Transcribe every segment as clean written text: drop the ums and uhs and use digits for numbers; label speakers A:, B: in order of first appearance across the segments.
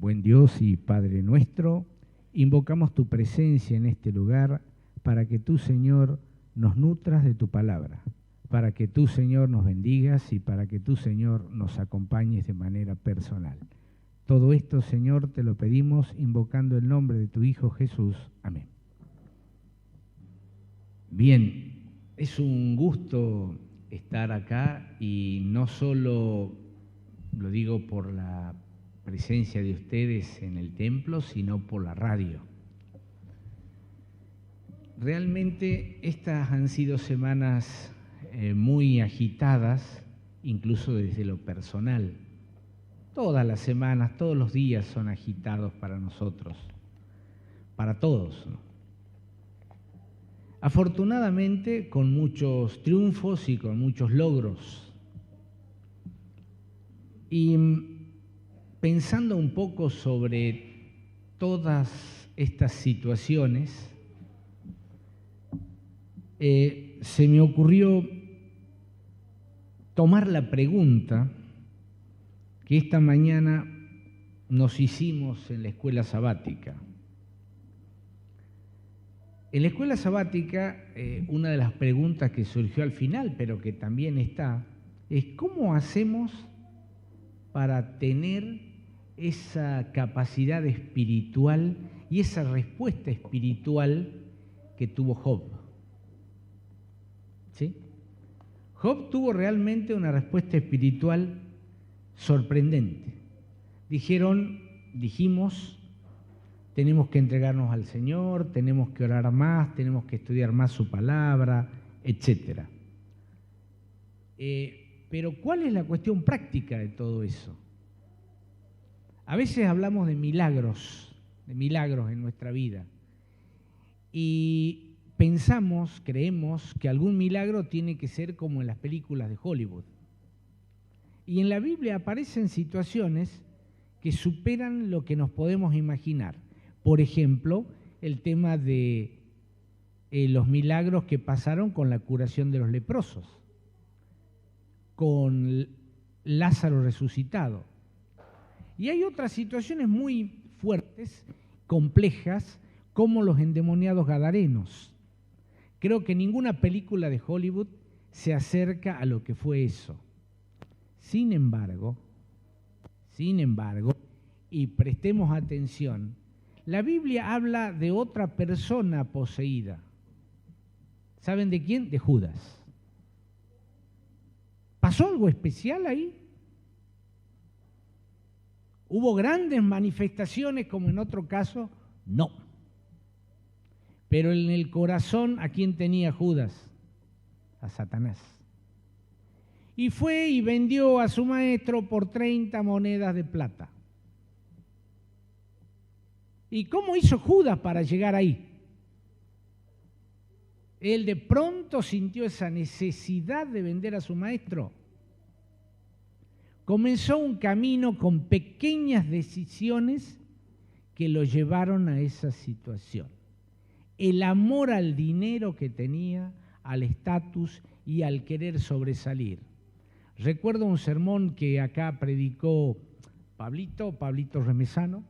A: Buen Dios y Padre nuestro, invocamos tu presencia en este lugar para que tú, Señor, nos nutras de tu palabra, para que tú, Señor, nos bendigas y para que tú, Señor, nos acompañes de manera personal. Todo esto, Señor, te lo pedimos invocando el nombre de tu Hijo Jesús. Amén. Bien, es un gusto estar acá y no solo lo digo por la presencia de ustedes en el templo, sino por la radio. Realmente estas han sido semanas muy agitadas, incluso desde lo personal. Todas las semanas, todos los días son agitados para nosotros, para todos, ¿no? Afortunadamente, con muchos triunfos y con muchos logros. Y pensando un poco sobre todas estas situaciones, se me ocurrió tomar la pregunta que esta mañana nos hicimos en la escuela sabática. En la escuela sabática, una de las preguntas que surgió al final, pero que también está, es ¿cómo hacemos para tener esa capacidad espiritual y esa respuesta espiritual que tuvo Job? ¿Sí? Job tuvo realmente una respuesta espiritual sorprendente. Dijimos, tenemos que entregarnos al Señor, tenemos que orar más, tenemos que estudiar más su palabra, etc. Pero ¿cuál es la cuestión práctica de todo eso? A veces hablamos de milagros en nuestra vida. Y creemos que algún milagro tiene que ser como en las películas de Hollywood. Y en la Biblia aparecen situaciones que superan lo que nos podemos imaginar. Por ejemplo, el tema de los milagros que pasaron con la curación de los leprosos, con Lázaro resucitado. Y hay otras situaciones muy fuertes, complejas, como los endemoniados gadarenos. Creo que ninguna película de Hollywood se acerca a lo que fue eso. Sin embargo, y prestemos atención, la Biblia habla de otra persona poseída. ¿Saben de quién? De Judas. ¿Pasó algo especial ahí? ¿Hubo grandes manifestaciones como en otro caso? No. Pero en el corazón, ¿a quién tenía Judas? A Satanás. Y fue y vendió a su maestro por 30 monedas de plata. ¿Y cómo hizo Judas para llegar ahí? Él de pronto sintió esa necesidad de vender a su maestro. Comenzó un camino con pequeñas decisiones que lo llevaron a esa situación. El amor al dinero que tenía, al estatus y al querer sobresalir. Recuerdo un sermón que acá predicó Pablito Remesano,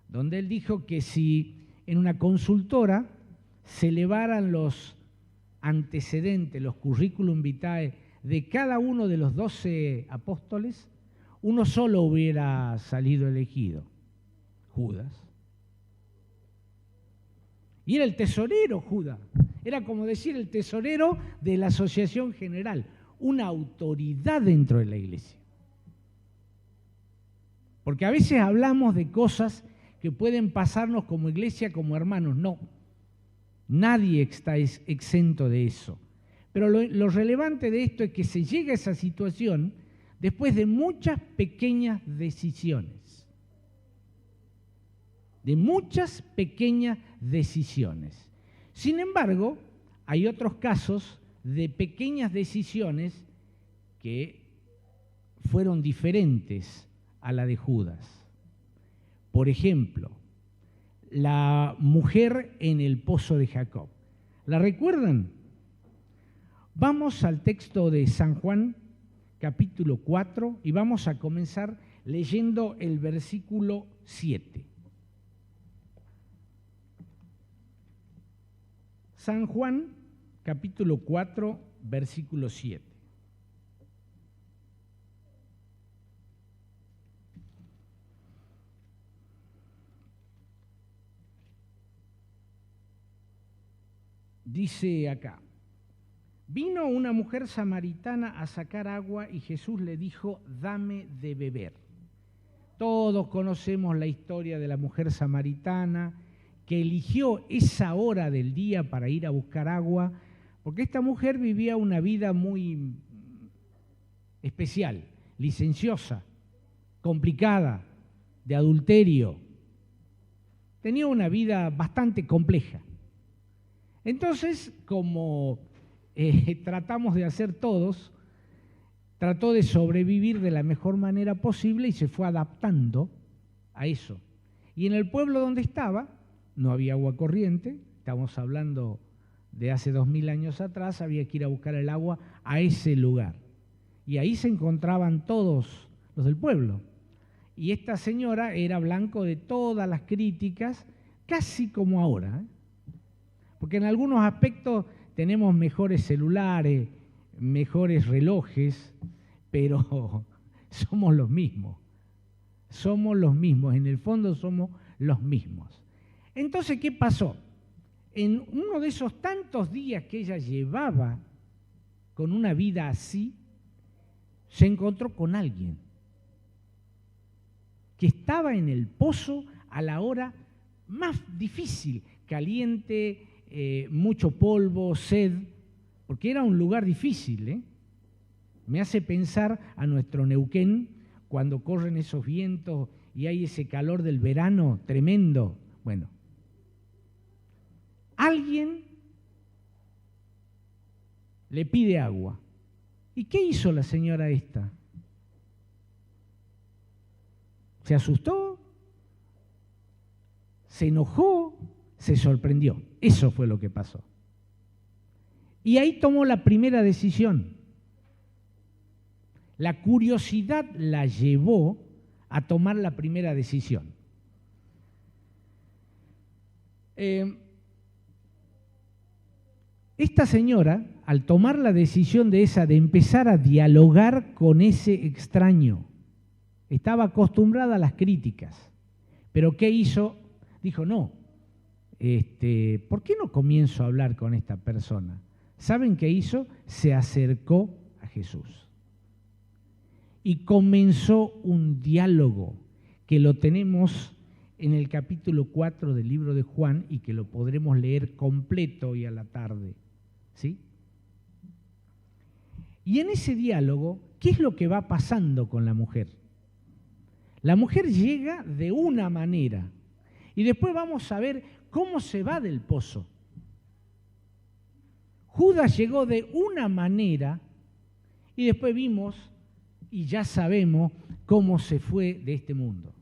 A: donde él dijo que si en una consultora se elevaran los antecedentes, los currículum vitae de cada uno de los 12 apóstoles, uno solo hubiera salido elegido, Judas. Y era el tesorero Judas, era como decir el tesorero de la asociación general, una autoridad dentro de la iglesia. Porque a veces hablamos de cosas que pueden pasarnos como iglesia, como hermanos. No, nadie está exento de eso. Pero lo relevante de esto es que se llega a esa situación después de muchas pequeñas decisiones. Sin embargo, hay otros casos de pequeñas decisiones que fueron diferentes a la de Judas. Por ejemplo, la mujer en el pozo de Jacob. ¿La recuerdan? Vamos al texto de San Juan, capítulo 4, y vamos a comenzar leyendo el versículo 7. San Juan, capítulo 4, versículo 7. Dice acá: vino una mujer samaritana a sacar agua y Jesús le dijo, dame de beber. Todos conocemos la historia de la mujer samaritana que eligió esa hora del día para ir a buscar agua, porque esta mujer vivía una vida muy especial, licenciosa, complicada, de adulterio. Tenía una vida bastante compleja. Entonces, como tratamos de hacer todos, trató de sobrevivir de la mejor manera posible y se fue adaptando a eso. Y en el pueblo donde estaba, no había agua corriente, estamos hablando de hace 2000 años atrás, había que ir a buscar el agua a ese lugar. Y ahí se encontraban todos los del pueblo. Y esta señora era blanco de todas las críticas, casi como ahora, porque en algunos aspectos tenemos mejores celulares, mejores relojes, pero somos los mismos. Somos los mismos, en el fondo somos los mismos. Entonces, ¿qué pasó? En uno de esos tantos días que ella llevaba con una vida así, se encontró con alguien que estaba en el pozo a la hora más difícil, caliente, mucho polvo, sed, porque era un lugar difícil. Me hace pensar a nuestro Neuquén cuando corren esos vientos y hay ese calor del verano tremendo. Bueno, alguien le pide agua. ¿Y qué hizo la señora esta? ¿Se asustó? ¿Se enojó? ¿Se sorprendió? Eso fue lo que pasó. Y ahí tomó la primera decisión. La curiosidad la llevó a tomar la primera decisión. Esta señora, al tomar la decisión de empezar a dialogar con ese extraño, estaba acostumbrada a las críticas. Pero ¿qué hizo? Dijo, no, ¿por qué no comienzo a hablar con esta persona? ¿Saben qué hizo? Se acercó a Jesús. Y comenzó un diálogo que lo tenemos en el capítulo 4 del libro de Juan y que lo podremos leer completo hoy a la tarde. ¿Sí? Y en ese diálogo, ¿qué es lo que va pasando con la mujer? La mujer llega de una manera y después vamos a ver cómo se va del pozo. Judas llegó de una manera y después vimos y ya sabemos cómo se fue de este mundo.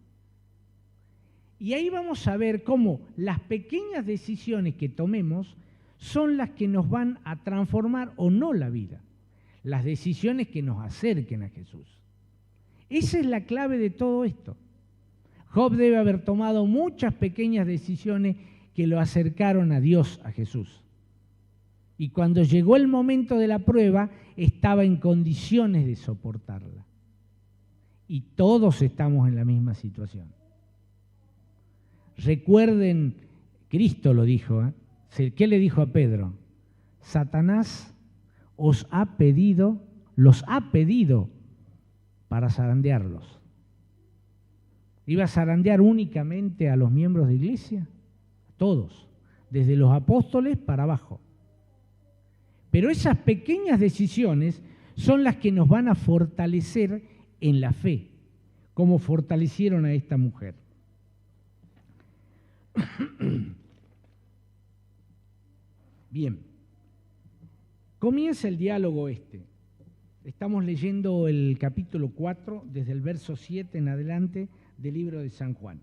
A: Y ahí vamos a ver cómo las pequeñas decisiones que tomemos son las que nos van a transformar o no la vida. Las decisiones que nos acerquen a Jesús. Esa es la clave de todo esto. Job debe haber tomado muchas pequeñas decisiones que lo acercaron a Dios, a Jesús. Y cuando llegó el momento de la prueba, estaba en condiciones de soportarla. Y todos estamos en la misma situación. Recuerden, Cristo lo dijo, ¿qué le dijo a Pedro? Satanás los ha pedido para zarandearlos. ¿Iba a zarandear únicamente a los miembros de iglesia? Todos, desde los apóstoles para abajo. Pero esas pequeñas decisiones son las que nos van a fortalecer en la fe, como fortalecieron a esta mujer. Bien, comienza el diálogo este. Estamos leyendo el capítulo 4, desde el verso 7 en adelante del libro de San Juan.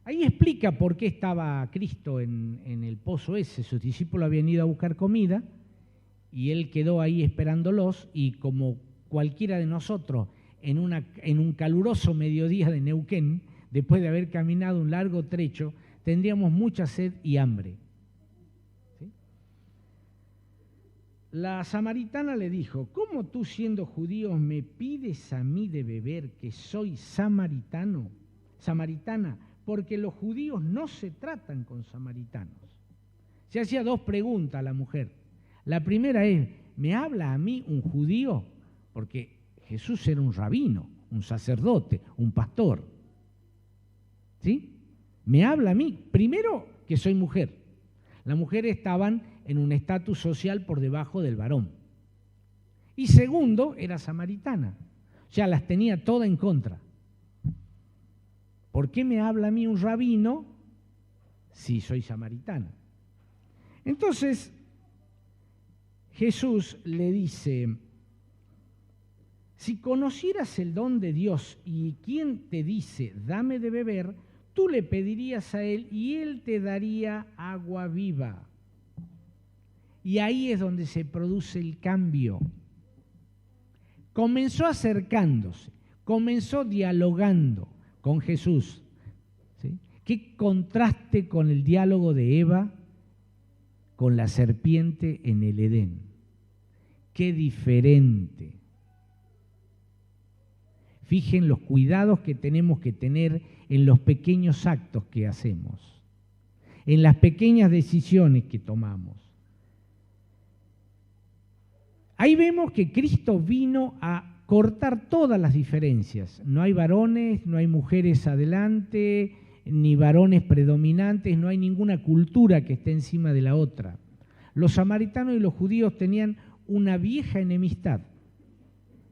A: Ahí explica por qué estaba Cristo en el pozo ese. Sus discípulos habían ido a buscar comida y él quedó ahí esperándolos y como cualquiera de nosotros en un caluroso mediodía de Neuquén, después de haber caminado un largo trecho, tendríamos mucha sed y hambre. ¿Sí? La samaritana le dijo: ¿cómo tú, siendo judío, me pides a mí de beber, que soy samaritana? Porque los judíos no se tratan con samaritanos. Se hacía dos preguntas a la mujer. La primera es: ¿me habla a mí un judío? Porque Jesús era un rabino, un sacerdote, un pastor. ¿Sí? Me habla a mí. Primero, que soy mujer. Las mujeres estaban en un estatus social por debajo del varón. Y segundo, era samaritana. O sea, las tenía todas en contra. ¿Por qué me habla a mí un rabino si soy samaritana? Entonces, Jesús le dice: si conocieras el don de Dios y quien te dice, dame de beber, tú le pedirías a él y él te daría agua viva. Y ahí es donde se produce el cambio. Comenzó acercándose, comenzó dialogando con Jesús. ¿Sí? Qué contraste con el diálogo de Eva con la serpiente en el Edén. Qué diferente. Fijen los cuidados que tenemos que tener en los pequeños actos que hacemos, en las pequeñas decisiones que tomamos. Ahí vemos que Cristo vino a cortar todas las diferencias. No hay varones, no hay mujeres adelante, ni varones predominantes, no hay ninguna cultura que esté encima de la otra. Los samaritanos y los judíos tenían una vieja enemistad,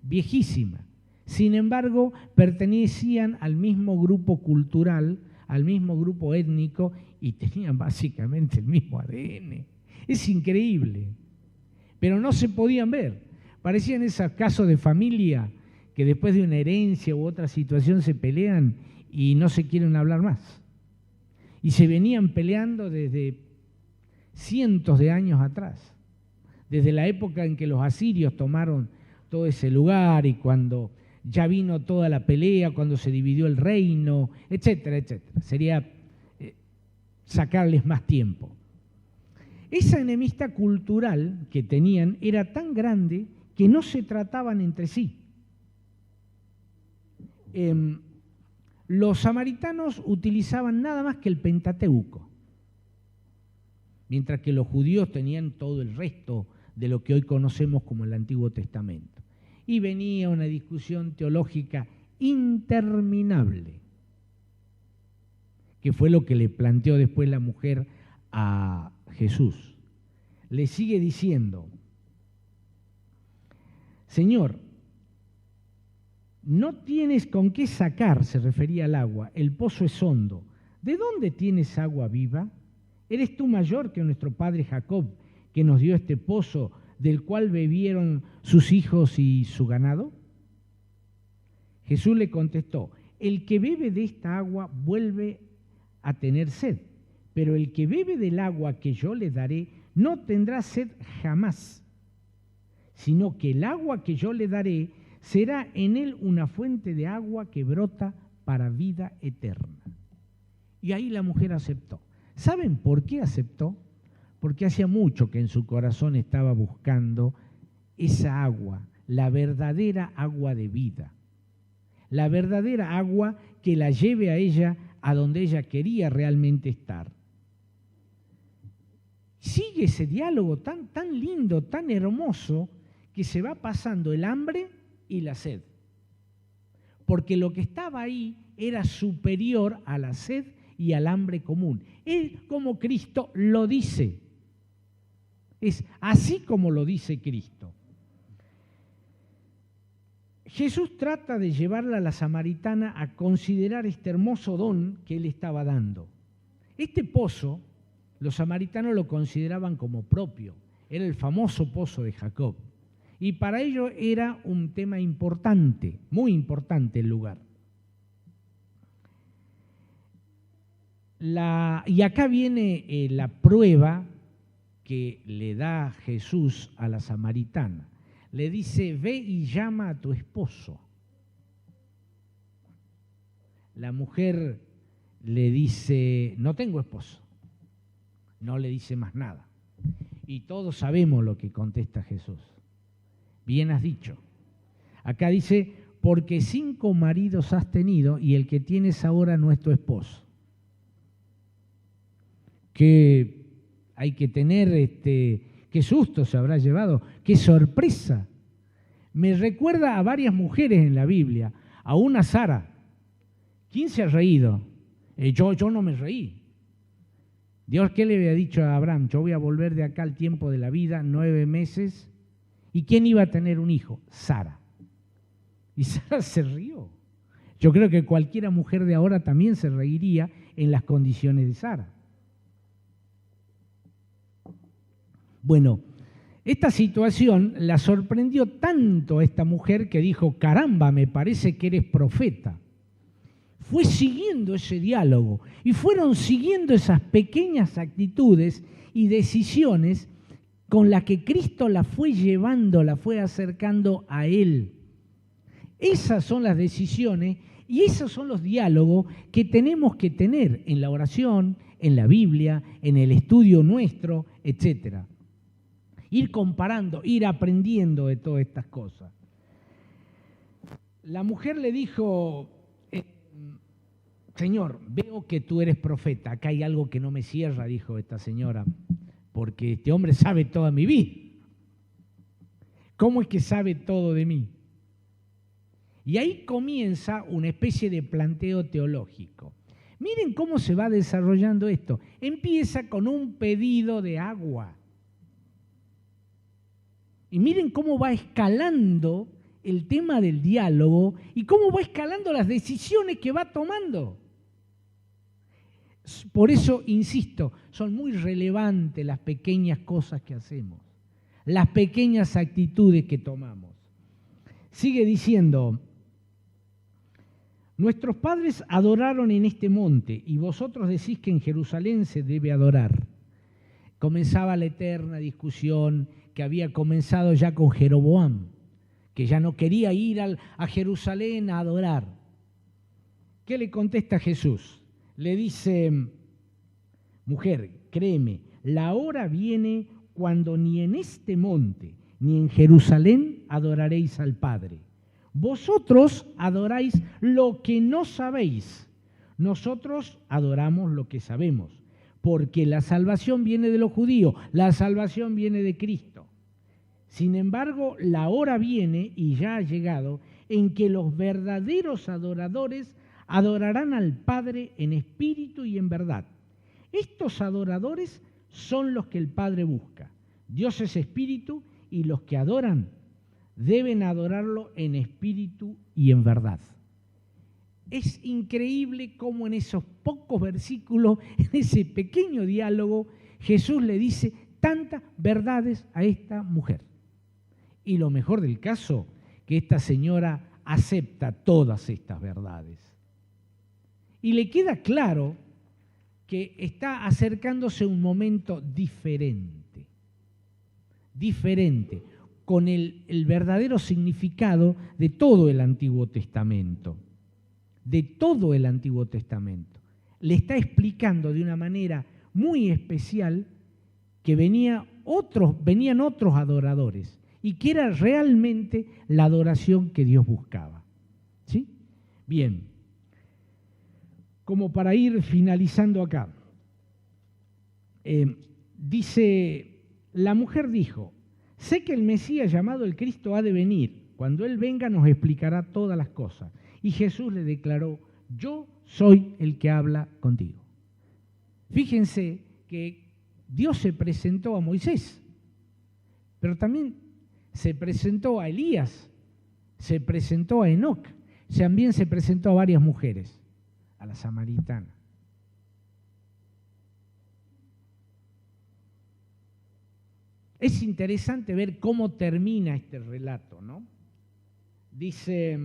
A: viejísima. Sin embargo, pertenecían al mismo grupo cultural, al mismo grupo étnico y tenían básicamente el mismo ADN. Es increíble, pero no se podían ver. Parecían esos casos de familia que después de una herencia u otra situación se pelean y no se quieren hablar más. Y se venían peleando desde cientos de años atrás, desde la época en que los asirios tomaron todo ese lugar y cuando ya vino toda la pelea, cuando se dividió el reino, etcétera, etcétera. Sería sacarles más tiempo. Esa enemistad cultural que tenían era tan grande que no se trataban entre sí. Los samaritanos utilizaban nada más que el Pentateuco, mientras que los judíos tenían todo el resto de lo que hoy conocemos como el Antiguo Testamento. Y venía una discusión teológica interminable, que fue lo que le planteó después la mujer a Jesús. Le sigue diciendo: Señor, no tienes con qué sacar, se refería al agua, el pozo es hondo. ¿De dónde tienes agua viva? ¿Eres tú mayor que nuestro padre Jacob, que nos dio este pozo del cual bebieron sus hijos y su ganado? Jesús le contestó: el que bebe de esta agua vuelve a tener sed, pero el que bebe del agua que yo le daré no tendrá sed jamás, sino que el agua que yo le daré será en él una fuente de agua que brota para vida eterna. Y ahí la mujer aceptó. ¿Saben por qué aceptó? Porque hacía mucho que en su corazón estaba buscando esa agua, la verdadera agua de vida, la verdadera agua que la lleve a ella a donde ella quería realmente estar. Sigue ese diálogo tan lindo, tan hermoso, que se va pasando el hambre y la sed, porque lo que estaba ahí era superior a la sed y al hambre común. Él, como Cristo, lo dice. Es así como lo dice Cristo. Jesús trata de llevarla a la samaritana a considerar este hermoso don que él estaba dando. Este pozo, los samaritanos lo consideraban como propio. Era el famoso pozo de Jacob. Y para ello era un tema importante, muy importante el lugar. Y acá viene la prueba que le da Jesús a la samaritana. Le dice: ve y llama a tu esposo. La mujer le dice, no tengo esposo. No le dice más nada. Y todos sabemos lo que contesta Jesús. Bien has dicho. Acá dice, porque 5 maridos has tenido y el que tienes ahora no es tu esposo. Que hay que tener, qué susto se habrá llevado, qué sorpresa. Me recuerda a varias mujeres en la Biblia, a una Sara. ¿Quién se ha reído? Yo no me reí. Dios, ¿qué le había dicho a Abraham? Yo voy a volver de acá al tiempo de la vida, 9 meses. ¿Y quién iba a tener un hijo? Sara. Y Sara se rió. Yo creo que cualquiera mujer de ahora también se reiría en las condiciones de Sara. Bueno, esta situación la sorprendió tanto a esta mujer que dijo, caramba, me parece que eres profeta. Fue siguiendo ese diálogo y fueron siguiendo esas pequeñas actitudes y decisiones con las que Cristo la fue llevando, la fue acercando a Él. Esas son las decisiones y esos son los diálogos que tenemos que tener en la oración, en la Biblia, en el estudio nuestro, etc. Ir comparando, ir aprendiendo de todas estas cosas. La mujer le dijo, Señor, veo que tú eres profeta. Acá hay algo que no me cierra, dijo esta señora, porque este hombre sabe toda mi vida. ¿Cómo es que sabe todo de mí? Y ahí comienza una especie de planteo teológico. Miren cómo se va desarrollando esto. Empieza con un pedido de agua. Y miren cómo va escalando el tema del diálogo y cómo va escalando las decisiones que va tomando. Por eso, insisto, son muy relevantes las pequeñas cosas que hacemos, las pequeñas actitudes que tomamos. Sigue diciendo, nuestros padres adoraron en este monte y vosotros decís que en Jerusalén se debe adorar. Comenzaba la eterna discusión que había comenzado ya con Jeroboam, que ya no quería ir a Jerusalén a adorar. ¿Qué le contesta Jesús? Le dice, mujer, créeme, la hora viene cuando ni en este monte ni en Jerusalén adoraréis al Padre. Vosotros adoráis lo que no sabéis. Nosotros adoramos lo que sabemos, porque la salvación viene de los judíos, la salvación viene de Cristo. Sin embargo, la hora viene, y ya ha llegado, en que los verdaderos adoradores adorarán al Padre en espíritu y en verdad. Estos adoradores son los que el Padre busca. Dios es espíritu y los que adoran deben adorarlo en espíritu y en verdad. Es increíble cómo en esos pocos versículos, en ese pequeño diálogo, Jesús le dice tantas verdades a esta mujer. Y lo mejor del caso, que esta señora acepta todas estas verdades. Y le queda claro que está acercándose a un momento diferente, con el verdadero significado de todo el Antiguo Testamento. De todo el Antiguo Testamento. Le está explicando de una manera muy especial que venían otros adoradores y que era realmente la adoración que Dios buscaba. ¿Sí? Bien. Como para ir finalizando acá, dice, la mujer dijo, sé que el Mesías llamado el Cristo ha de venir. Cuando Él venga nos explicará todas las cosas. Y Jesús le declaró, yo soy el que habla contigo. Fíjense que Dios se presentó a Moisés, pero también se presentó a Elías, se presentó a Enoc, también se presentó a varias mujeres, a la samaritana. Es interesante ver cómo termina este relato, ¿no? Dice,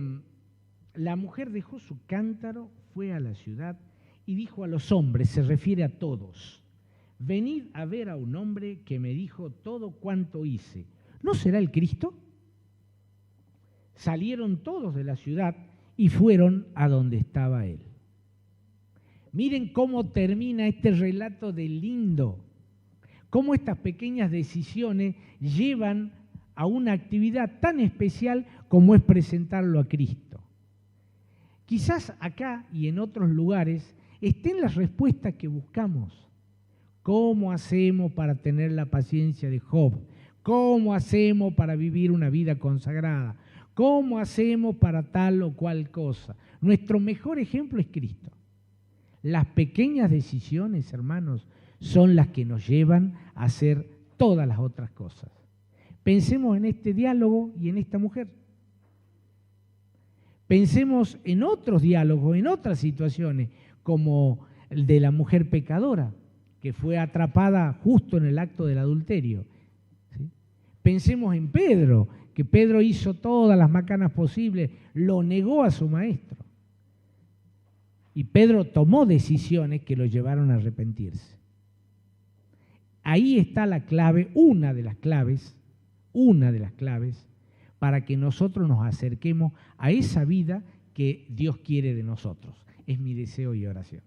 A: la mujer dejó su cántaro, fue a la ciudad y dijo a los hombres, se refiere a todos, venid a ver a un hombre que me dijo todo cuanto hice. ¿No será el Cristo? Salieron todos de la ciudad y fueron a donde estaba él. Miren cómo termina este relato de lindo, cómo estas pequeñas decisiones llevan a una actividad tan especial como es presentarlo a Cristo. Quizás acá y en otros lugares estén las respuestas que buscamos. ¿Cómo hacemos para tener la paciencia de Job? ¿Cómo hacemos para vivir una vida consagrada? ¿Cómo hacemos para tal o cual cosa? Nuestro mejor ejemplo es Cristo. Las pequeñas decisiones, hermanos, son las que nos llevan a hacer todas las otras cosas. Pensemos en este diálogo y en esta mujer. Pensemos en otros diálogos, en otras situaciones, como el de la mujer pecadora, que fue atrapada justo en el acto del adulterio. ¿Sí? Pensemos en Pedro, que Pedro hizo todas las macanas posibles, lo negó a su maestro. Y Pedro tomó decisiones que lo llevaron a arrepentirse. Ahí está la clave, una de las claves, para que nosotros nos acerquemos a esa vida que Dios quiere de nosotros. Es mi deseo y oración.